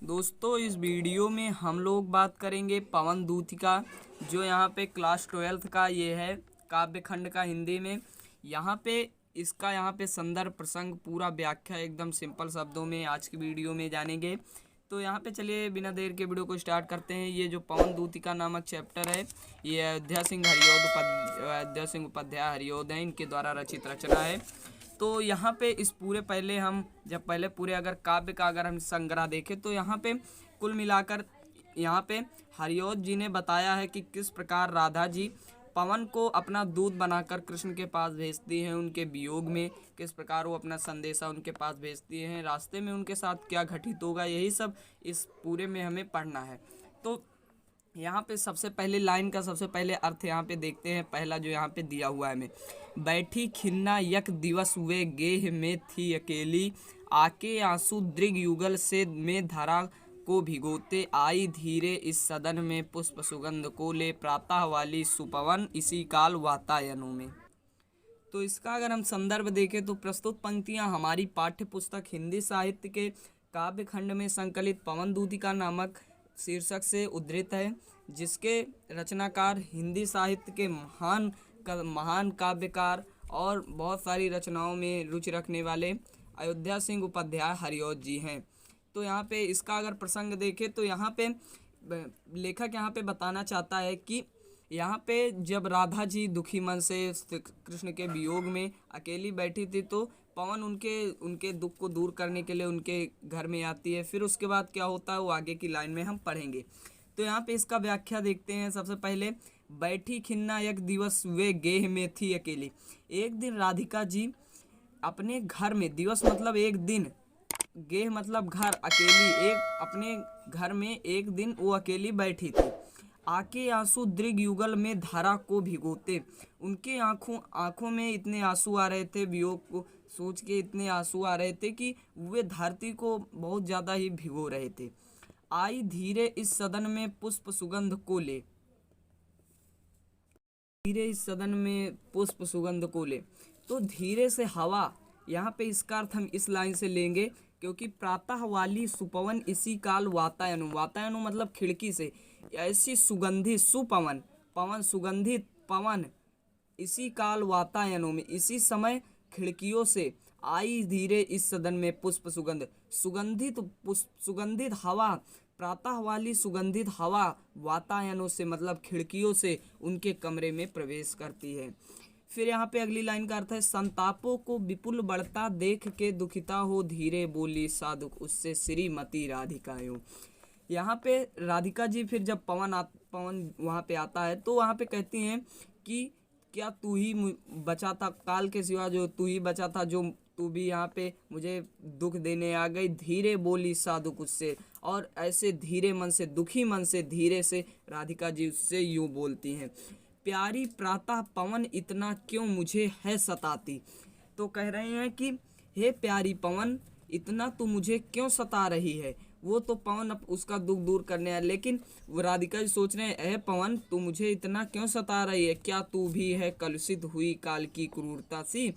दोस्तों इस वीडियो में हम लोग बात करेंगे पवन दूती का, जो यहाँ पे क्लास 12th का ये है काव्य खंड का हिंदी में। यहाँ पे इसका यहाँ पे संदर्भ प्रसंग पूरा व्याख्या एकदम सिंपल शब्दों में आज की वीडियो में जानेंगे। तो यहाँ पे चलिए बिना देर के वीडियो को स्टार्ट करते हैं। ये जो पवन दूतिका नामक चैप्टर है, ये अयोध्या सिंह उपाध्याय हरियोध हैं, इनके द्वारा रचित रचना है। तो यहाँ पे इस पूरे पहले हम जब पहले पूरे अगर काव्य का अगर हम संग्रह देखें तो यहाँ पे कुल मिलाकर यहाँ पे हरियोध जी ने बताया है कि किस प्रकार राधा जी पवन को अपना दूत बनाकर कृष्ण के पास भेजती हैं। उनके वियोग में किस प्रकार वो अपना संदेशा उनके पास भेजती हैं, रास्ते में उनके साथ क्या घटित होगा, यही सब इस पूरे में हमें पढ़ना है। तो यहाँ पे सबसे पहले लाइन का सबसे पहले अर्थ यहाँ पे देखते हैं। पहला जो यहाँ पे दिया हुआ है हमें, बैठी खिन्ना यक दिवस वे गेह में थी अकेली, आके आंसू दृग युगल से में धरा को भिगोते, आई धीरे इस सदन में पुष्प सुगंध को ले, प्रातः वाली सुपवन इसी काल वातायनों में। तो इसका अगर हम संदर्भ देखें तो प्रस्तुत पंक्तियां हमारी पाठ्य पुस्तक हिंदी साहित्य के काव्य खंड में संकलित पवन दूतिका नामक शीर्षक से उद्धृत है, जिसके रचनाकार हिंदी साहित्य के महान काव्यकार और बहुत सारी रचनाओं में रुचि रखने वाले अयोध्या सिंह उपाध्याय हरियोध जी हैं। तो यहाँ पे इसका अगर प्रसंग देखें तो यहाँ पे लेखक यहाँ पे बताना चाहता है कि यहाँ पे जब राधा जी दुखी मन से कृष्ण के वियोग में अकेली बैठी थी तो पवन उनके दुख को दूर करने के लिए उनके घर में आती है। फिर उसके बाद क्या होता है वो आगे की लाइन में हम पढ़ेंगे। तो यहाँ पे इसका व्याख्या देखते हैं। सबसे पहले, बैठी खिन्ना एक दिवस वे गेह में थी अकेली। एक दिन राधिका जी अपने घर में, दिवस मतलब एक दिन, गेह मतलब घर, अकेली एक अपने घर में एक दिन वो अकेली बैठी थी। आके आंसू दृग युगल में धारा को भिगोते, उनके आंखों में इतने आंसू आ रहे थे, वियोग को सोच के इतने आंसू आ रहे थे कि वे धरती को बहुत ज़्यादा ही भिगो रहे थे। आई धीरे इस सदन में पुष्प सुगंध को ले, धीरे इस सदन में पुष्प सुगंध को ले। तो धीरे से हवा, यहाँ पे इसका अर्थ हम इस लाइन से लेंगे, क्योंकि प्रातः वाली सुपवन इसी काल वातायनु, वातायनु मतलब खिड़की से, ऐसी सुगंधित सुपवन, पवन सुगंधित पवन, इसी काल वातायनों में, इसी समय खिड़कियों से, आई धीरे इस सदन में पुष्प सुगंध, सुगंधित हवा, प्रातः वाली सुगंधित हवा वातायनों से मतलब खिड़कियों से उनके कमरे में प्रवेश करती है। फिर यहाँ पे अगली लाइन का अर्थ है, संतापों को विपुल बढ़ता देख के दुखिता हो धीरे बोली साधुक उससे श्रीमती राधिकायों। यहाँ पे राधिका जी फिर जब पवन वहाँ पे आता है तो वहाँ पे कहती हैं कि क्या तू ही बचा था, काल के सिवा जो तू ही बचा था, जो तू भी यहाँ पे मुझे दुख देने आ गई, धीरे बोली साधुक उससे। और ऐसे धीरे मन से, दुखी मन से धीरे से राधिका जी उससे यूँ बोलती हैं, प्यारी प्रातः पवन इतना क्यों मुझे है सताती। तो कह रहे हैं कि हे प्यारी पवन, इतना तू मुझे क्यों सता रही है। वो तो पवन अब उसका दुख दूर करने है, लेकिन वो राधिका जी सोच रहे हैं, पवन तू मुझे इतना क्यों सता रही है, क्या तू भी है कलुषित हुई काल की क्रूरता सी,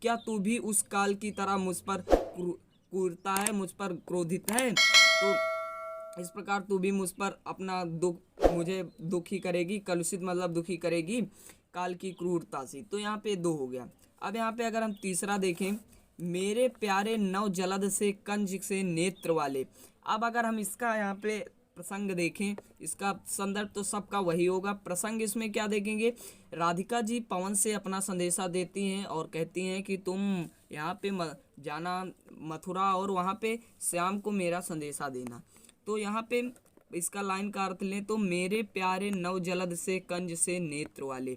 क्या तू भी उस काल की तरह मुझ पर क्रूरता है, मुझ पर क्रोधित है। तो इस प्रकार तू भी मुझ पर अपना दुख, मुझे दुखी करेगी, कलुषित मतलब दुखी करेगी काल की क्रूरता से। तो यहाँ पे 2 हो गया। अब यहाँ पे अगर हम तीसरा देखें, मेरे प्यारे नव जलद से कंज से नेत्र वाले। अब अगर हम इसका यहाँ पे प्रसंग देखें, इसका संदर्भ तो सबका वही होगा। प्रसंग इसमें क्या देखेंगे, राधिका जी पवन से अपना संदेशा देती हैं और कहती हैं कि तुम यहाँ पे जाना मथुरा और वहाँ पे श्याम को मेरा संदेशा देना। तो यहाँ पे इसका लाइन का अर्थ लें तो, मेरे प्यारे नव जलद से कंज से नेत्र वाले,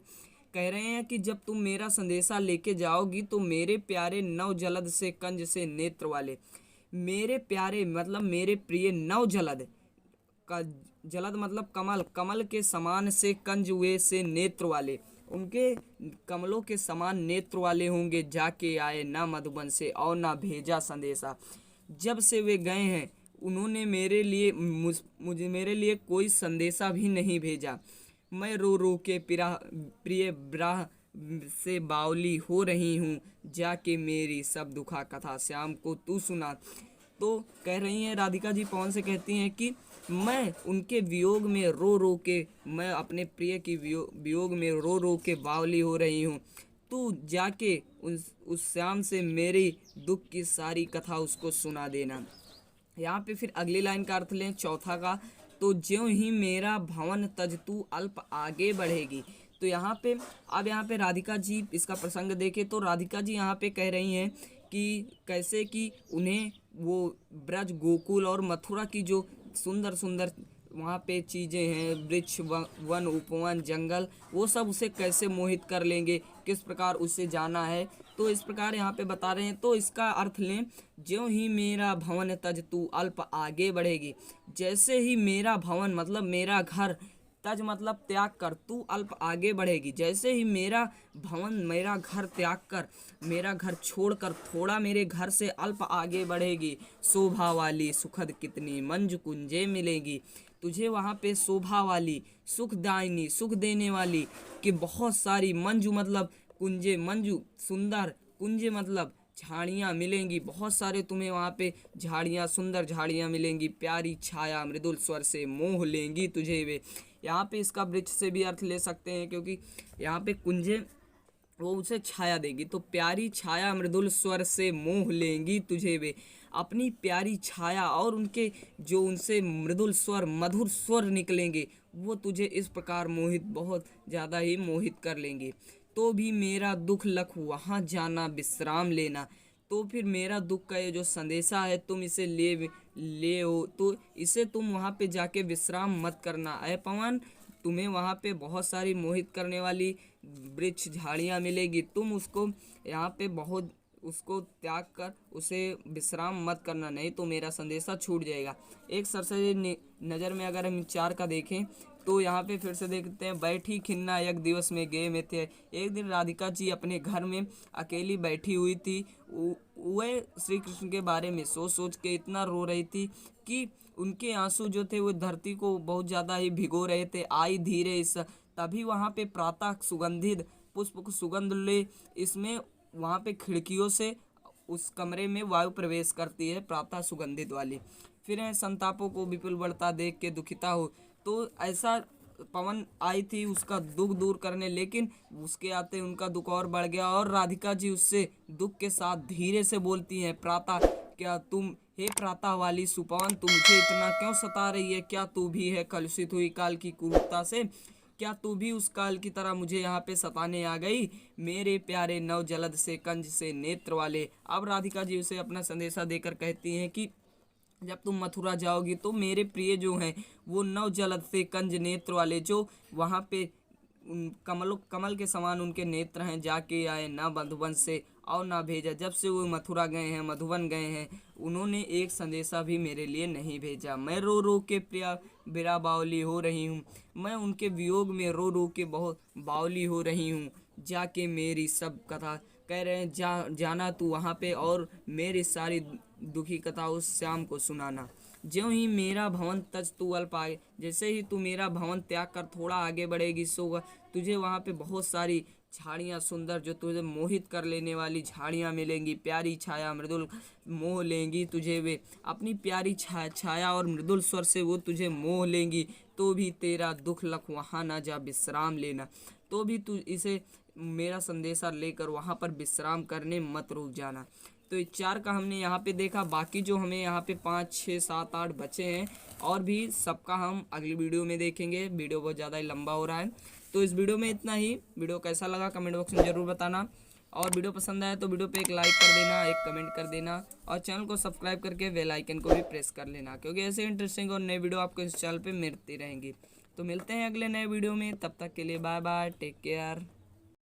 कह रहे हैं कि जब तुम मेरा संदेशा लेके जाओगी तो मेरे प्यारे नव जलद से कंज से नेत्र वाले, मेरे प्यारे मतलब मेरे प्रिय नव जलद का, जलद मतलब कमल, कमल के समान से कंज हुए से नेत्र वाले, उनके कमलों के समान नेत्र वाले होंगे। जाके आए ना मधुबन से और ना भेजा संदेशा, जब से वे गए हैं उन्होंने मेरे लिए कोई संदेशा भी नहीं भेजा। मैं रो रो के प्रिय ब्राह से बावली हो रही हूँ, जाके मेरी सब दुखा कथा श्याम को तू सुना। तो कह रही हैं राधिका जी पवन से कहती हैं कि मैं उनके वियोग में रो रो के, मैं अपने प्रिय की वियोग में रो रो के बावली हो रही हूँ। तू जाके उस श्याम से मेरी दुख की सारी कथा उसको सुना देना। यहाँ पे फिर अगली लाइन का अर्थ लें चौथा का, तो ज्यों ही मेरा भवन तज तू अल्प आगे बढ़ेगी। तो यहाँ पे राधिका जी इसका प्रसंग देखें तो राधिका जी यहाँ पे कह रही हैं कि कैसे कि उन्हें वो ब्रज गोकुल और मथुरा की जो सुंदर सुंदर वहाँ पे चीज़ें हैं, वृक्ष वन उपवन जंगल, वो सब उसे कैसे मोहित कर लेंगे, किस प्रकार उसे जाना है। तो इस प्रकार यहाँ पे बता रहे हैं। तो इसका अर्थ लें, ज्यों ही मेरा भवन तज तू अल्प आगे बढ़ेगी। जैसे ही मेरा भवन मतलब मेरा घर, तज मतलब त्याग कर, तू अल्प आगे बढ़ेगी। जैसे ही मेरा भवन मेरा घर त्याग कर, मेरा घर छोड़कर थोड़ा मेरे घर से अल्प आगे बढ़ेगी, शोभा वाली सुखद कितनी मंजू कुंजे मिलेगी। तुझे वहाँ पे शोभा वाली, सुखदायिनी, सुख देने वाली कि बहुत सारी, मंजू मतलब कुंजे, मंजू सुंदर, कुंजे मतलब झाड़ियाँ मिलेंगी, बहुत सारे तुम्हें वहाँ पे झाड़ियाँ, सुंदर झाड़ियाँ मिलेंगी। प्यारी छाया मृदुल स्वर से मोह लेंगी तुझे वे। यहाँ पे इसका वृक्ष से भी अर्थ ले सकते हैं, क्योंकि यहाँ पे कुंजे वो उसे छाया देगी। तो प्यारी छाया मृदुल स्वर से मोह लेंगी तुझे वे, अपनी प्यारी छाया और उनके जो उनसे मृदुल स्वर, मधुर स्वर निकलेंगे, वो तुझे इस प्रकार मोहित, बहुत ज़्यादा ही मोहित कर लेंगे। तो भी मेरा दुख लख वहाँ जाना विश्राम लेना। तो फिर मेरा दुख का ये जो संदेशा है तुम इसे ले हो, तो इसे तुम वहाँ पे जाके विश्राम मत करना। अय पवन, तुम्हें वहाँ पे बहुत सारी मोहित करने वाली वृक्ष झाड़ियाँ मिलेगी, तुम उसको यहाँ पे बहुत उसको त्याग कर उसे विश्राम मत करना, नहीं तो मेरा संदेशा छूट जाएगा। एक सरसरी नज़र में अगर हम 4 का देखें तो यहाँ पे फिर से देखते हैं, बैठी खिन्ना एक दिवस में गे में थे। एक दिन राधिका जी अपने घर में अकेली बैठी हुई थी। वह श्री कृष्ण के बारे में सोच सोच के इतना रो रही थी कि उनके आंसू जो थे वो धरती को बहुत ज़्यादा ही भिगो रहे थे। आई धीरे इस, तभी वहाँ पे प्रातः सुगंधित पुष्प सुगंध ले, इसमें वहाँ पे खिड़कियों से उस कमरे में वायु प्रवेश करती है, प्रातः सुगंधित वाली। फिर है, संतापों को विपुल बढ़ता देख के दुखिता हो। तो ऐसा पवन आई थी उसका दुख दूर करने, लेकिन उसके आते उनका दुख और बढ़ गया। और राधिका जी उससे दुख के साथ धीरे से बोलती हैं, प्रातः क्या तुम, हे प्रातः वाली सुपवन, तू मुझे इतना क्यों सता रही है? क्या तू भी है कलुषित हुई काल की कुरूपता से? क्या तू भी उस काल की तरह मुझे यहाँ पे सताने आ गई? मेरे प्यारे नव जलद से कंज से नेत्र वाले। अब राधिका जी उसे अपना संदेशा देकर कहती हैं कि जब तुम मथुरा जाओगी तो मेरे प्रिय जो हैं वो नव जलद से कंज नेत्र वाले, जो वहाँ पे कमल के समान उनके नेत्र हैं, जाके आए ना मधुबन से और ना भेजा। जब से वो मथुरा गए हैं, मधुबन गए हैं, उन्होंने एक संदेशा भी मेरे लिए नहीं भेजा। मैं रो रो के प्रिया बिरा बावली हो रही हूँ, मैं उनके वियोग में रो रो के बहुत बावली हो रही हूँ। जाके मेरी सब कथा कह रहे हैं, जाना तू वहाँ पे और मेरी सारी दुखी कथा उस श्याम को सुनाना। ज्यों ही मेरा भवन तज तू अल्प आगे, जैसे ही तू मेरा भवन त्याग कर थोड़ा आगे बढ़ेगी, सो तुझे वहाँ पे बहुत सारी झाड़ियाँ सुंदर, जो तुझे मोहित कर लेने वाली झाड़ियाँ मिलेंगी। प्यारी छाया मृदुल मोह लेंगी तुझे वे, अपनी प्यारी छाया और मृदुल स्वर से वो तुझे मोह लेंगी। तो भी तेरा दुख लख वहाँ ना जा विश्राम लेना, तो भी तू इसे मेरा संदेशा लेकर वहाँ पर विश्राम करने मत रुक जाना। तो इस 4 का हमने यहाँ पे देखा। बाकी जो हमें यहाँ पे 5, 6, 7, 8 बचे हैं और भी, सबका हम अगली वीडियो में देखेंगे। वीडियो बहुत ज़्यादा ही लंबा हो रहा है, तो इस वीडियो में इतना ही। वीडियो कैसा लगा कमेंट बॉक्स में ज़रूर बताना, और वीडियो पसंद आया तो वीडियो पे एक लाइक कर देना, एक कमेंट कर देना, और चैनल को सब्सक्राइब करके बेल आइकन को भी प्रेस कर लेना, क्योंकि ऐसे इंटरेस्टिंग और नए वीडियो आपको इस चैनल पर मिलती रहेंगी। तो मिलते हैं अगले नए वीडियो में, तब तक के लिए बाय बाय, टेक केयर।